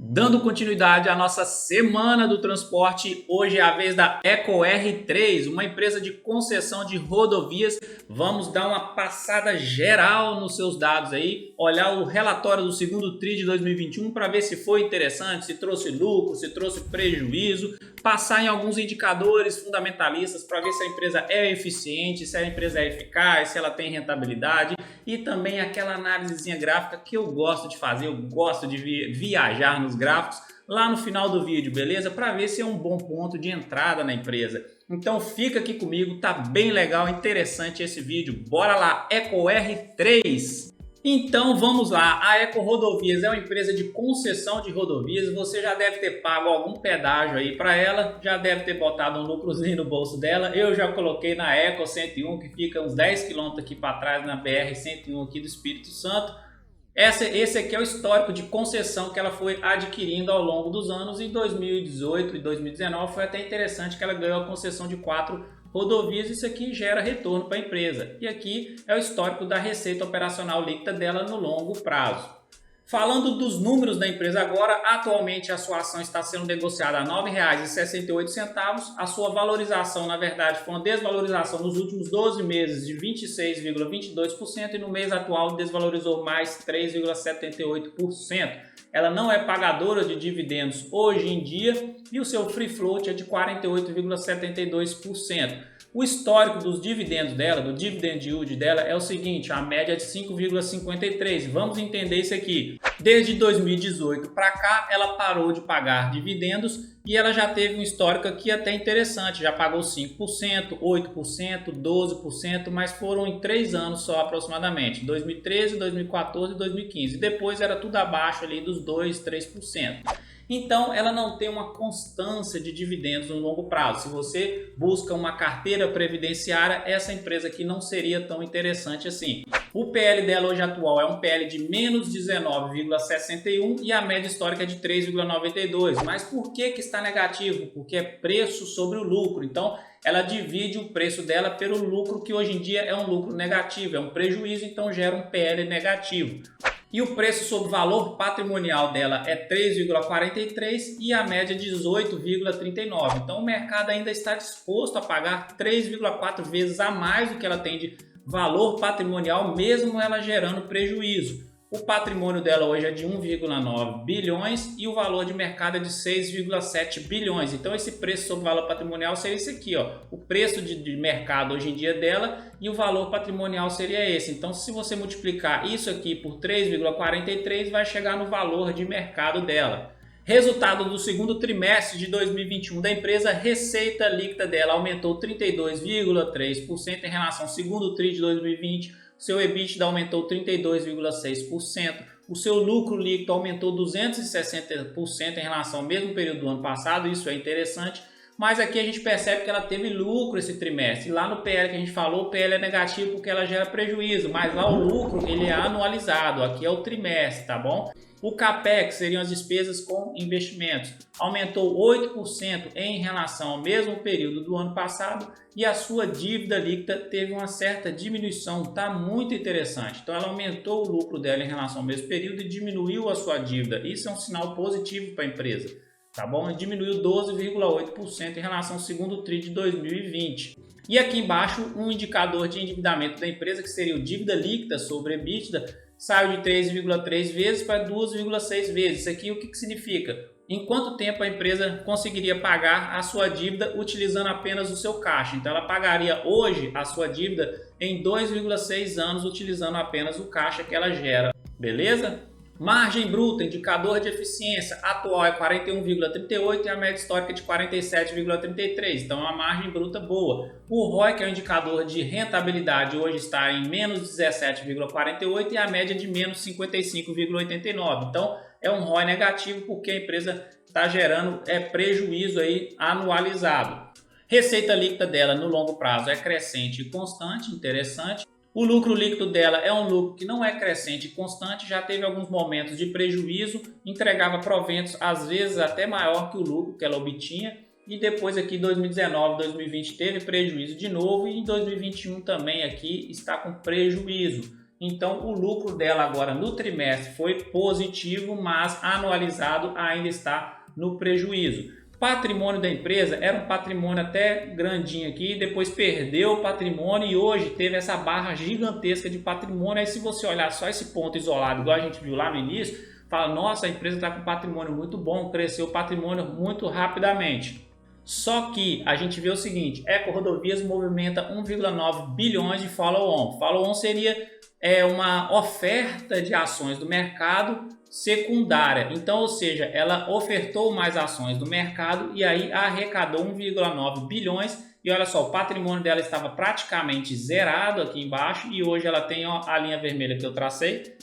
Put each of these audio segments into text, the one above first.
Dando continuidade à nossa semana do transporte, hoje é a vez da EcoR3, uma empresa de concessão de rodovias. Vamos dar uma passada geral nos seus dados aí, olhar o relatório do segundo TRI de 2021 para ver se foi interessante, se trouxe lucro, se trouxe prejuízo, passar em alguns indicadores fundamentalistas para ver se a empresa é eficiente, se a empresa é eficaz, se ela tem rentabilidade e também aquela análisezinha gráfica que eu gosto de fazer, eu gosto de viajar nos gráficos lá no final do vídeo, beleza? Para ver se é um bom ponto de entrada na empresa. Então fica aqui comigo, tá bem legal, interessante esse vídeo. Bora lá, EcoR3. Então vamos lá, a Eco Rodovias é uma empresa de concessão de rodovias, você já deve ter pago algum pedágio aí para ela, já deve ter botado um lucrozinho no bolso dela. Eu já coloquei na Eco 101, que fica uns 10 km aqui para trás, na BR 101 aqui do Espírito Santo. Esse aqui é o histórico de concessão que ela foi adquirindo ao longo dos anos. Em 2018 e 2019 foi até interessante que ela ganhou a concessão de 4 rodovias. Isso aqui gera retorno para a empresa. E aqui é o histórico da receita operacional líquida dela no longo prazo. Falando dos números da empresa agora, atualmente a sua ação está sendo negociada a R$ 9,68. A sua valorização, na verdade, foi uma desvalorização nos últimos 12 meses de 26,22% e no mês atual desvalorizou mais 3,78%. Ela não é pagadora de dividendos hoje em dia e o seu free float é de 48,72%. O histórico dos dividendos dela, do dividend yield dela, é o seguinte, a média é de 5,53. Vamos entender isso aqui. Desde 2018 para cá, ela parou de pagar dividendos e ela já teve um histórico aqui até interessante. Já pagou 5%, 8%, 12%, mas foram em 3 anos só aproximadamente. 2013, 2014 e 2015. Depois era tudo abaixo ali dos 2%, 3%. Então, ela não tem uma constância de dividendos no longo prazo. Se você busca uma carteira previdenciária, essa empresa aqui não seria tão interessante assim. O PL dela hoje atual é um PL de menos 19,61 e a média histórica é de 3,92. Mas por que está negativo? Porque é preço sobre o lucro. Então, ela divide o preço dela pelo lucro, que hoje em dia é um lucro negativo, é um prejuízo, então gera um PL negativo. E o preço sobre valor patrimonial dela é 3,43 e a média 18,39. Então o mercado ainda está disposto a pagar 3,4 vezes a mais do que ela tem de valor patrimonial, mesmo ela gerando prejuízo. O patrimônio dela hoje é de 1,9 bilhões e o valor de mercado é de 6,7 bilhões. Então esse preço sobre valor patrimonial seria esse aqui, ó. O preço de mercado hoje em dia dela e o valor patrimonial seria esse. Então se você multiplicar isso aqui por 3,43 vai chegar no valor de mercado dela. Resultado do segundo trimestre de 2021 da empresa, receita líquida dela aumentou 32,3% em relação ao segundo TRI de 2020. Seu EBITDA aumentou 32,6%, o seu lucro líquido aumentou 260% em relação ao mesmo período do ano passado, isso é interessante, mas aqui a gente percebe que ela teve lucro esse trimestre. Lá no PL que a gente falou, o PL é negativo porque ela gera prejuízo, mas lá o lucro ele é anualizado, aqui é o trimestre, tá bom? O CAPEX seriam as despesas com investimentos, aumentou 8% em relação ao mesmo período do ano passado e a sua dívida líquida teve uma certa diminuição, tá muito interessante. Então ela aumentou o lucro dela em relação ao mesmo período e diminuiu a sua dívida. Isso é um sinal positivo para a empresa, tá bom? Diminuiu 12,8% em relação ao segundo TRI de 2020. E aqui embaixo um indicador de endividamento da empresa que seria o dívida líquida sobre EBITDA, saiu de 3,3 vezes para 2,6 vezes. Isso aqui o que significa? Em quanto tempo a empresa conseguiria pagar a sua dívida utilizando apenas o seu caixa? Então ela pagaria hoje a sua dívida em 2,6 anos utilizando apenas o caixa que ela gera. Beleza? Margem bruta, indicador de eficiência, atual é 41,38 e a média histórica é de 47,33. Então é uma margem bruta boa. O ROI, que é o indicador de rentabilidade, hoje está em menos 17,48 e a média de menos 55,89. Então é um ROI negativo porque a empresa está gerando prejuízo aí anualizado. Receita líquida dela no longo prazo é crescente e constante, interessante. O lucro líquido dela é um lucro que não é crescente e constante, já teve alguns momentos de prejuízo, entregava proventos às vezes até maior que o lucro que ela obtinha e depois aqui 2019, 2020 teve prejuízo de novo e em 2021 também aqui está com prejuízo. Então o lucro dela agora no trimestre foi positivo, mas anualizado ainda está no prejuízo. Patrimônio da empresa era um patrimônio até grandinho aqui, depois perdeu o patrimônio e hoje teve essa barra gigantesca de patrimônio. Aí se você olhar só esse ponto isolado, igual a gente viu lá no início, fala, nossa, a empresa está com patrimônio muito bom, cresceu o patrimônio muito rapidamente. Só que a gente vê o seguinte, EcoRodovias movimenta 1,9 bilhões de follow-on. Follow-on seria uma oferta de ações do mercado secundária. Então, ou seja, ela ofertou mais ações do mercado e aí arrecadou 1,9 bilhões. E olha só, o patrimônio dela estava praticamente zerado aqui embaixo e hoje ela tem a linha vermelha que eu tracei,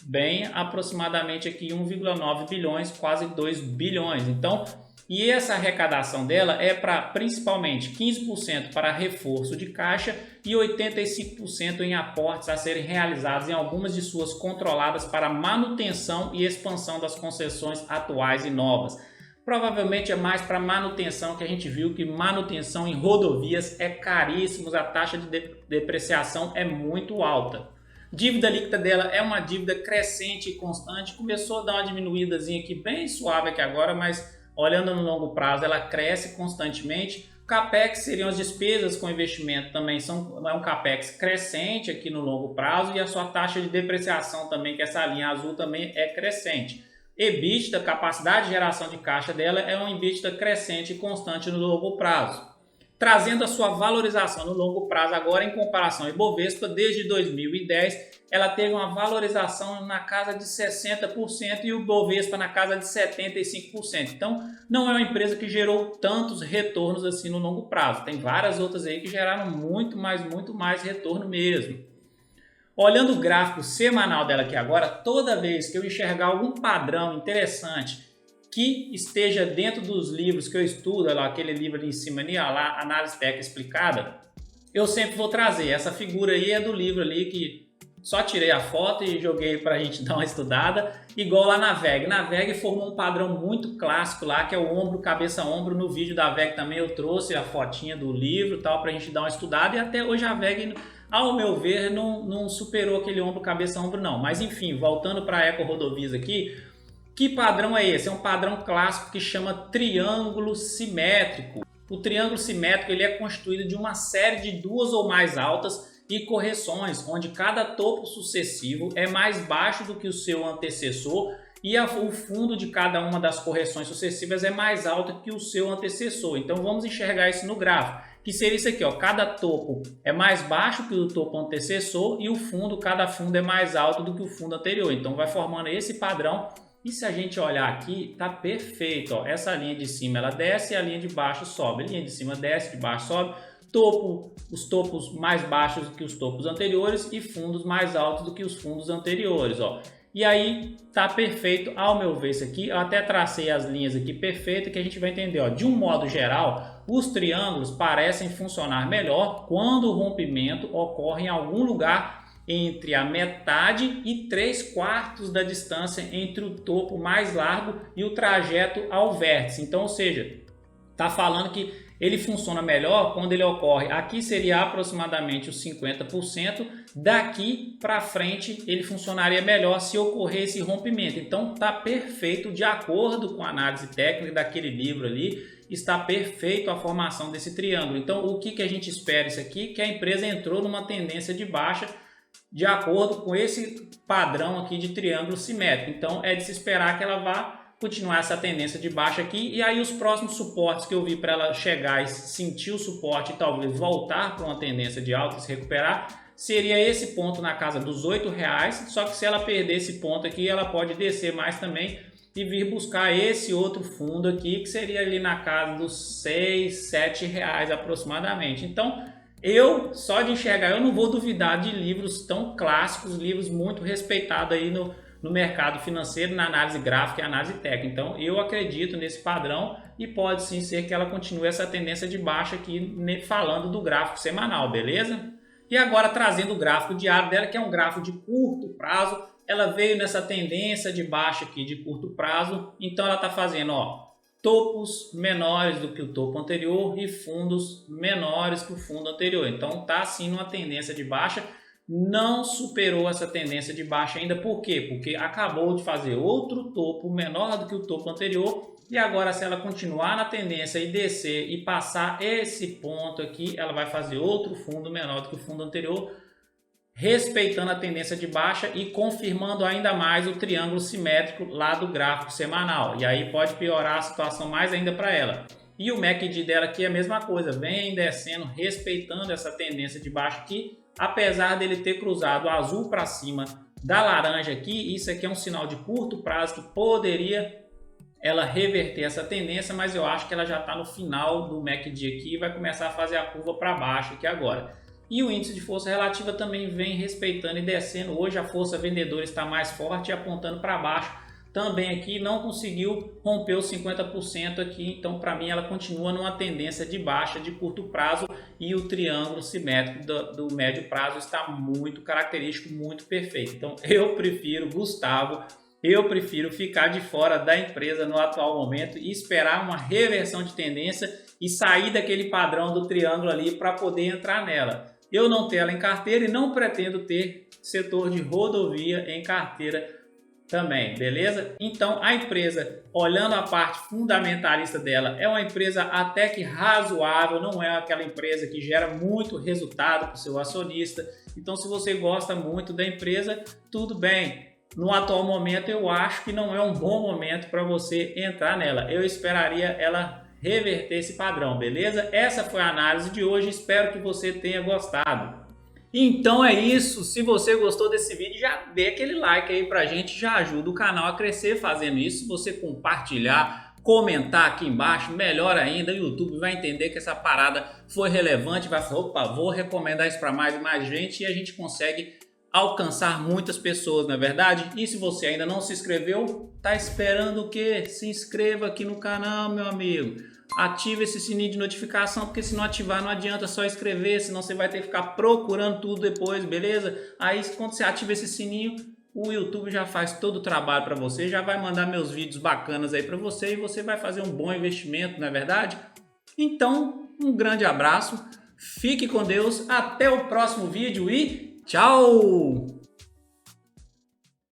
bem aproximadamente aqui 1,9 bilhões, quase 2 bilhões. Então, e essa arrecadação dela é para principalmente 15% para reforço de caixa e 85% em aportes a serem realizados em algumas de suas controladas para manutenção e expansão das concessões atuais e novas. Provavelmente é mais para manutenção, que a gente viu que manutenção em rodovias é caríssimo, a taxa de depreciação é muito alta. Dívida líquida dela é uma dívida crescente e constante, começou a dar uma diminuídazinha aqui bem suave aqui agora, mas olhando no longo prazo, ela cresce constantemente. CAPEX seriam as despesas com investimento, também é um CAPEX crescente aqui no longo prazo e a sua taxa de depreciação também, que essa linha azul também é crescente. EBITDA, capacidade de geração de caixa dela, é um EBITDA crescente e constante no longo prazo, trazendo a sua valorização no longo prazo agora em comparação ao Ibovespa. Desde 2010 ela teve uma valorização na casa de 60% e o Ibovespa na casa de 75%. Então não é uma empresa que gerou tantos retornos assim no longo prazo. Tem várias outras aí que geraram muito mais retorno mesmo. Olhando o gráfico semanal dela aqui agora, toda vez que eu enxergar algum padrão interessante que esteja dentro dos livros que eu estudo, lá, aquele livro ali em cima ali, lá, Análise Técnica Explicada, eu sempre vou trazer. Essa figura aí é do livro ali que só tirei a foto e joguei para a gente dar uma estudada, igual lá na VEG. Na VEG formou um padrão muito clássico lá, que é o ombro, cabeça, ombro. No vídeo da VEG também eu trouxe a fotinha do livro tal para a gente dar uma estudada e até hoje a VEG, ao meu ver, não superou aquele ombro, cabeça, ombro não. Mas enfim, voltando para a EcoRodovias aqui, que padrão é esse? É um padrão clássico que chama triângulo simétrico. O triângulo simétrico ele é constituído de uma série de duas ou mais altas e correções, onde cada topo sucessivo é mais baixo do que o seu antecessor e o fundo de cada uma das correções sucessivas é mais alto que o seu antecessor. Então vamos enxergar isso no gráfico, que seria isso aqui, ó, cada topo é mais baixo que o topo antecessor e o fundo, cada fundo é mais alto do que o fundo anterior. Então vai formando esse padrão. E se a gente olhar aqui, tá perfeito, ó. Essa linha de cima ela desce e a linha de baixo sobe. A linha de cima desce, de baixo sobe. Os topos mais baixos do que os topos anteriores e fundos mais altos do que os fundos anteriores, ó. E aí tá perfeito, ao meu ver isso aqui. Eu até tracei as linhas aqui perfeitas que a gente vai entender, ó. De um modo geral, os triângulos parecem funcionar melhor quando o rompimento ocorre em algum lugar entre a metade e 3/4 da distância entre o topo mais largo e o trajeto ao vértice. Então, ou seja, está falando que ele funciona melhor quando ele ocorre. Aqui seria aproximadamente os 50%. Daqui para frente ele funcionaria melhor se ocorrer esse rompimento. Então está perfeito, de acordo com a análise técnica daquele livro ali, está perfeito a formação desse triângulo. Então o que a gente espera isso aqui? Que a empresa entrou numa tendência de baixa de acordo com esse padrão aqui de triângulo simétrico. Então é de se esperar que ela vá continuar essa tendência de baixa aqui, e aí os próximos suportes que eu vi para ela chegar e sentir o suporte e talvez voltar para uma tendência de alta e se recuperar, seria esse ponto na casa dos R$8, só que se ela perder esse ponto aqui, ela pode descer mais também e vir buscar esse outro fundo aqui, que seria ali na casa dos R$6, R$7 aproximadamente. Então, eu, só de enxergar, eu não vou duvidar de livros tão clássicos, livros muito respeitados aí no mercado financeiro, na análise gráfica e análise técnica. Então eu acredito nesse padrão e pode sim ser que ela continue essa tendência de baixa aqui, falando do gráfico semanal, beleza? E agora trazendo o gráfico diário dela, que é um gráfico de curto prazo. Ela veio nessa tendência de baixa aqui de curto prazo, então ela está fazendo, ó, topos menores do que o topo anterior e fundos menores que o fundo anterior. Então tá assim numa tendência de baixa. não superou essa tendência de baixa ainda. Por quê? Porque acabou de fazer outro topo menor do que o topo anterior. E agora, se ela continuar na tendência e descer e passar esse ponto aqui, ela vai fazer outro fundo menor do que o fundo anterior, respeitando a tendência de baixa e confirmando ainda mais o triângulo simétrico lá do gráfico semanal. E aí pode piorar a situação mais ainda para ela. E o MACD dela aqui é a mesma coisa, vem descendo, respeitando essa tendência de baixa aqui, apesar dele ter cruzado o azul para cima da laranja aqui. Isso aqui é um sinal de curto prazo que poderia ela reverter essa tendência, mas eu acho que ela já está no final do MACD aqui e vai começar a fazer a curva para baixo aqui agora. E o índice de força relativa também vem respeitando e descendo. Hoje a força vendedora está mais forte e apontando para baixo. Também aqui não conseguiu romper os 50% aqui, então para mim ela continua numa tendência de baixa de curto prazo e o triângulo simétrico do médio prazo está muito característico, muito perfeito. Então eu prefiro, Gustavo, eu prefiro ficar de fora da empresa no atual momento e esperar uma reversão de tendência e sair daquele padrão do triângulo ali para poder entrar nela. Eu não tenho ela em carteira e não pretendo ter setor de rodovia em carteira também, beleza? Então a empresa, olhando a parte fundamentalista dela, é uma empresa até que razoável, não é aquela empresa que gera muito resultado para o seu acionista. Então se você gosta muito da empresa, tudo bem. No atual momento eu acho que não é um bom momento para você entrar nela. Eu esperaria ela reverter esse padrão, beleza? Essa foi a análise de hoje, espero que você tenha gostado. Então é isso, se você gostou desse vídeo, já dê aquele like aí pra gente, já ajuda o canal a crescer fazendo isso. Se você compartilhar, comentar aqui embaixo, melhor ainda, o YouTube vai entender que essa parada foi relevante, vai falar, opa, vou recomendar isso para mais e mais gente e a gente consegue alcançar muitas pessoas, não é verdade? E se você ainda não se inscreveu, tá esperando o quê? Se inscreva aqui no canal, meu amigo. Ative esse sininho de notificação, porque se não ativar não adianta só inscrever, senão você vai ter que ficar procurando tudo depois, beleza? Aí quando você ativa esse sininho, o YouTube já faz todo o trabalho para você, já vai mandar meus vídeos bacanas aí para você e você vai fazer um bom investimento, não é verdade? Então, um grande abraço, fique com Deus, até o próximo vídeo e tchau!